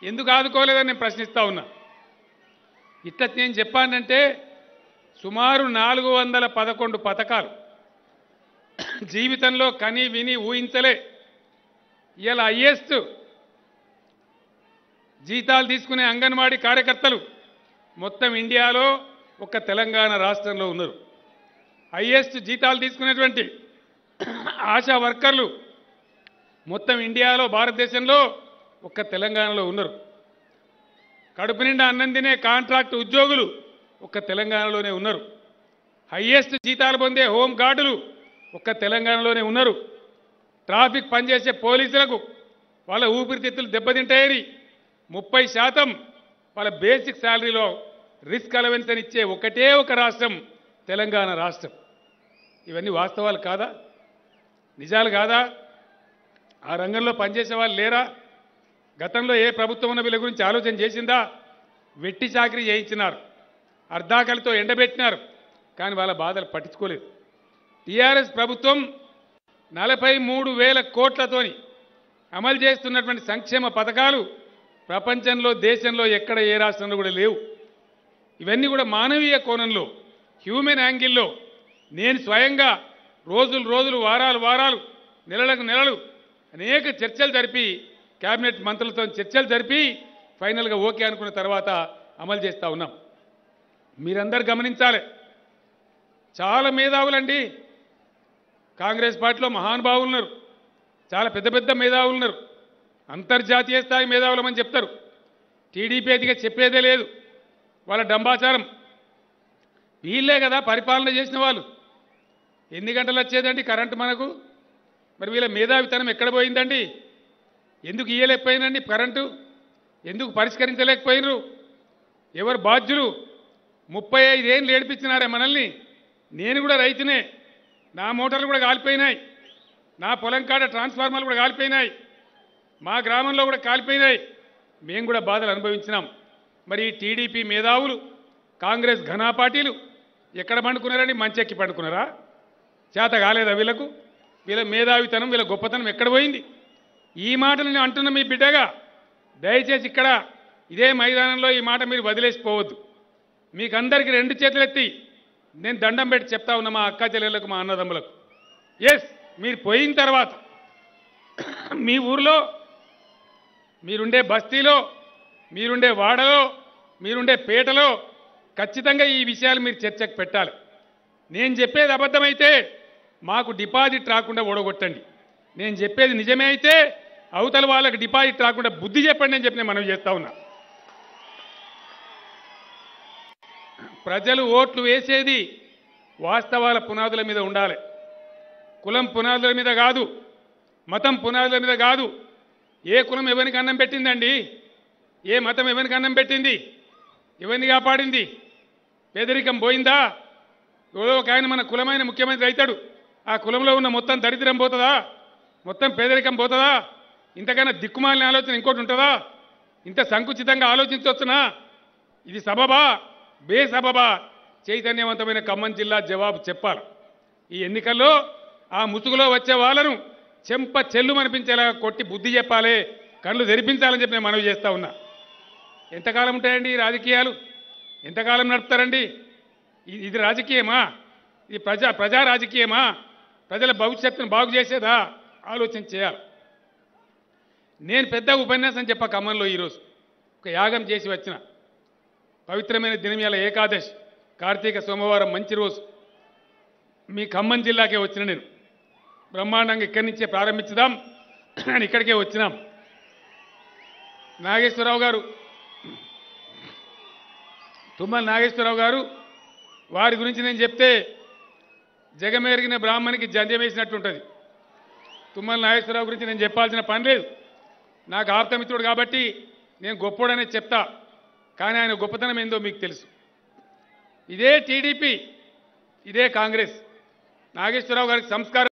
ఎందుకు ఆదుకోలేదని నేను ప్రశ్నిస్తా ఉన్నా. ఇట్లా నేను చెప్పానంటే సుమారు 411 పథకాలు జీవితంలో కని విని ఊహించలే. ఇలా హైయెస్ట్ జీతాలు తీసుకునే అంగన్వాడీ కార్యకర్తలు మొత్తం ఇండియాలో ఒక్క తెలంగాణ రాష్ట్రంలో ఉన్నారు. హైయెస్ట్ జీతాలు తీసుకునేటువంటి ఆశా వర్కర్లు మొత్తం ఇండియాలో భారతదేశంలో ఒక్క తెలంగాణలో ఉన్నారు. కడుపు నిండా అన్నం తినే కాంట్రాక్ట్ ఉద్యోగులు ఒక్క తెలంగాణలోనే ఉన్నారు. హైయెస్ట్ జీతాలు పొందే హోం గార్డులు ఒక్క తెలంగాణలోనే ఉన్నారు. ట్రాఫిక్ పనిచేసే పోలీసులకు వాళ్ళ ఊపిరితిత్తులు దెబ్బతింటాయని 30% వాళ్ళ బేసిక్ శాలరీలో రిస్క్ అలవెన్స్ అని ఇచ్చే ఒకటే ఒక రాష్ట్రం తెలంగాణ రాష్ట్రం. ఇవన్నీ వాస్తవాలు కాదా? నిజాలు కాదా? ఆ రంగంలో పనిచేసే వాళ్ళు లేరా? గతంలో ఏ ప్రభుత్వం ఉన్న వీళ్ళ గురించి ఆలోచన చేసిందా? వెట్టి చాకరీ చేయించినారు, అర్ధాకలితో ఎండబెట్టినారు, కానీ వాళ్ళ బాధలు పట్టించుకోలేదు. టీఆర్ఎస్ ప్రభుత్వం 43,000 కోట్లతోని అమలు చేస్తున్నటువంటి సంక్షేమ పథకాలు ప్రపంచంలో దేశంలో ఎక్కడ ఏ రాష్ట్రంలో కూడా లేవు. ఇవన్నీ కూడా మానవీయ కోణంలో హ్యూమన్ యాంగిల్లో నేను స్వయంగా రోజులు వారాలు నెలలు అనేక చర్చలు జరిపి కేబినెట్ మంత్రులతో చర్చలు జరిపి ఫైనల్గా ఓకే అనుకున్న తర్వాత అమలు చేస్తూ ఉన్నాం. మీరందరూ గమనించాలి, చాలా మేధావులండి కాంగ్రెస్ పార్టీలో మహానుభావులు ఉన్నారు, చాలా పెద్ద మేధావులు ఉన్నారు, అంతర్జాతీయ స్థాయి మేధావులమని చెప్తారు. టీడీపీ అదిగా చెప్పేదే లేదు, వాళ్ళ డంబాచారం. వీళ్ళే కదా పరిపాలన చేసిన వాళ్ళు. ఎన్ని గంటలు వచ్చేదండి కరెంటు మనకు? మరి వీళ్ళ మేధావితనం ఎక్కడ పోయిందండి? ఎందుకు ఇయ్యలేకపోయిందండి కరెంటు? ఎందుకు పరిష్కరించలేకపోయినరు? ఎవరు బాధ్యులు? 35 ఏళ్ళు ఏడిపించినారే మనల్ని. నేను కూడా రైతునే, నా మోటార్లు కూడా కాలిపోయినాయి, నా పొలం కాడ ట్రాన్స్ఫార్మర్లు కూడా కాలిపోయినాయి, మా గ్రామంలో కూడా కాలిపోయినాయి. మేము కూడా బాధలు అనుభవించినాం. మరి టీడీపీ మేధావులు కాంగ్రెస్ ఘనా పార్టీలు ఎక్కడ పండుకున్నారండి? మంచెక్కి పండుకున్నారా? చేత కాలేదా వీళ్ళకు? వీళ్ళ మేధావితనం, వీళ్ళ గొప్పతనం ఎక్కడ పోయింది? ఈ మాటలు నేను అంటున్నా మీ బిడ్డగా. దయచేసి ఇక్కడ ఇదే మైదానంలో ఈ మాట మీరు వదిలేసిపోవద్దు. మీకు అందరికీ 2 చేతులు ఎత్తి నేను దండం పెట్టి చెప్తా ఉన్నా మా అక్క చెల్లెళ్ళకు, మా అన్నదమ్ములకు. ఎస్, మీరు పోయిన తర్వాత మీ ఊర్లో, మీరుండే బస్తీలో, మీరుండే వాడలో, మీరుండే పేటలో ఖచ్చితంగా ఈ విషయాలు మీరు చర్చకు పెట్టాలి. నేను చెప్పేది అబద్ధమైతే మాకు డిపాజిట్ రాకుండా ఓడగొట్టండి. నేను చెప్పేది నిజమే అయితే అవతల వాళ్ళకి డిపాజిట్ రాకుండా బుద్ధి చెప్పండి అని చెప్పి నేను మనవి చేస్తా ఉన్నా. ప్రజలు ఓట్లు వేసేది వాస్తవాల పునాదుల మీద ఉండాలి. కులం పునాదుల మీద కాదు, మతం పునాదుల మీద కాదు. ఏ కులం ఎవరికి అన్నం పెట్టిందండి? ఏ మతం ఎవరికి అన్నం పెట్టింది? ఎవరిని కాపాడింది? పేదరికం పోయిందా? ఎవరో ఒక ఆయన మన కులమైన ముఖ్యమంత్రి అవుతాడు, ఆ కులంలో ఉన్న మొత్తం దరిద్రం పోతుందా? మొత్తం పేదరికం పోతుందా? ఇంతకన్నా దిక్కుమాలిన ఆలోచన ఇంకోటి ఉంటుందా? ఇంత సంకుచితంగా ఆలోచించవచ్చునా? ఇది సబబా బేసబబా? చైతన్యవంతమైన ఖమ్మం జిల్లా జవాబు చెప్పాలి. ఈ ఎన్నికల్లో ఆ ముసుగులో వచ్చే వాళ్ళను చెంప చెల్లుమనిపించేలా కొట్టి బుద్ధి చెప్పాలి, కళ్ళు తెరిపించాలని చెప్పి నేను మనవి చేస్తా ఉన్నా. ఎంతకాలం ఉంటాయండి ఈ రాజకీయాలు? ఎంతకాలం నడుపుతారండి? ఇది రాజకీయమా? ఇది ప్రజా రాజకీయమా? ప్రజల భవిష్యత్తును బాగు చేసేదా? ఆలోచన చేయాలి. నేను పెద్ద ఉపన్యాసం చెప్ప ఖమ్మంలో ఈరోజు ఒక యాగం చేసి వచ్చిన పవిత్రమైన దినం ఇవాళ ఏకాదశి, కార్తీక సోమవారం, మంచి రోజు. మీ ఖమ్మం జిల్లాకే వచ్చిన నేను బ్రహ్మాండంగా ఇక్కడి నుంచే ప్రారంభించుదాం అని ఇక్కడికే వచ్చినాం. నాగేశ్వరరావు గారు, తుమ్మల నాగేశ్వరరావు గారు, వారి గురించి నేను చెప్తే జగమెరిగిన బ్రాహ్మణికి జంధ్యం వేసినట్టుంటుంది. తుమ్మల నాగేశ్వరరావు గురించి నేను చెప్పాల్సిన పని లేదు. నాకు ఆప్తమిత్రుడు కాబట్టి నేను గొప్పోడనే చెప్తా, కానీ ఆయన గొప్పతనం ఏందో మీకు తెలుసు. ఇదే టీడీపీ, ఇదే కాంగ్రెస్ నాగేశ్వరరావు గారికి సంస్కారం